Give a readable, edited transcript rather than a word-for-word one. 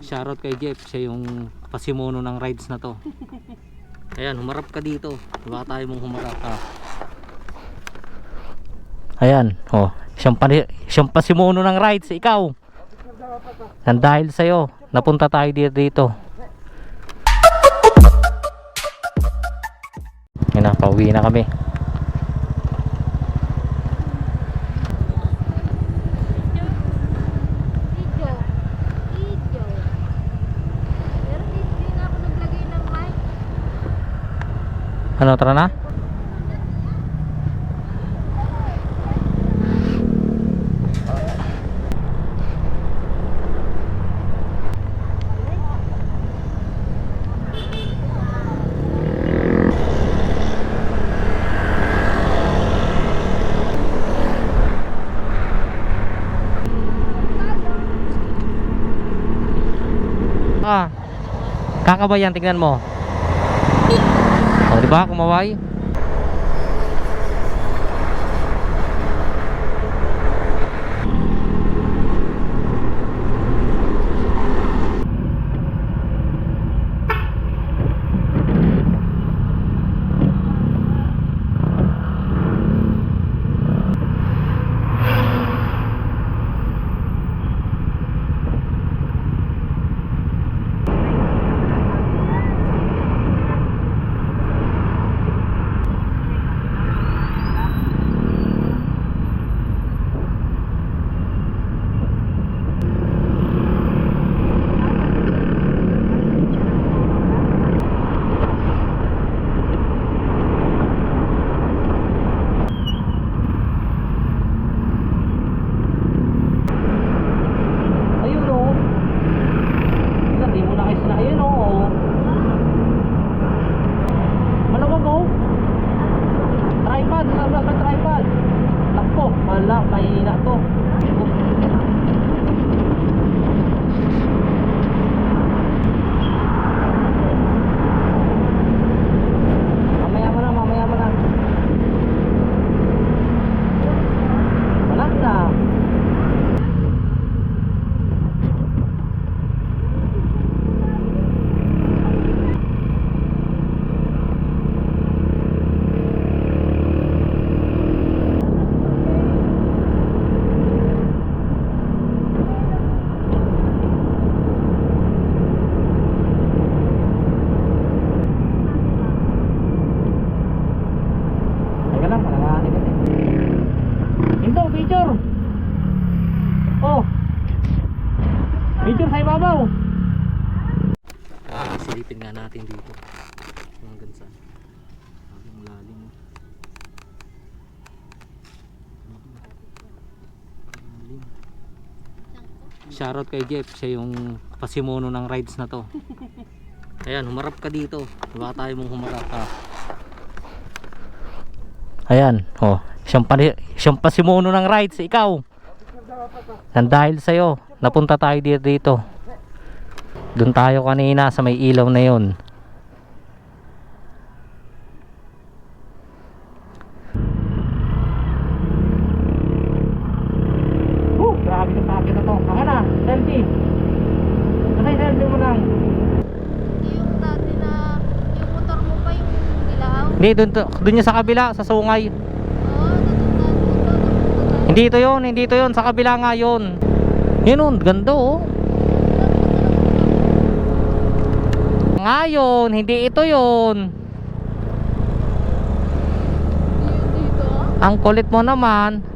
Shoutout kay Jeff, siya yung pasimuno ng rides na to. Ayan, humarap ka dito. Baka tayo mong humarap ka. Ayan, oh, siyang pasimuno ng rides, ikaw. Nang dahil sa'yo, napunta tayo dito. Ayan na, pauwi na kami. Ano, tara na? Kakabayan, tingnan mo. Oh, di ba? Kumaway. Wala, mahina to. Mamaya mo na. Wala na. Picture. Oh. Picture sa ibabaw. Silipin nga natin dito. Hanggang saan. Ang lalim. Shoutout kay Jeff, siya yung pasimuno ng rides na to. Ayan, humarap ka dito. Baka tayo mong humarap ka. Ayan, oh, siyang pasimuno ng rides, ikaw. Nang dahil sa'yo, napunta tayo dito. Doon tayo kanina sa may ilaw na yun. Grabe yung sakit na to. Saka na, selfie. Nasa'y selfie mo lang. Yung dati na, yung motor mo pa yung dilaw? Hindi, doon niya sa kabila, sa sungay. Hindi ito yun, sa kabila nga yun. Yun o, ganda oh. Ngayon, hindi ito yun. Dito? Ang kulit mo naman.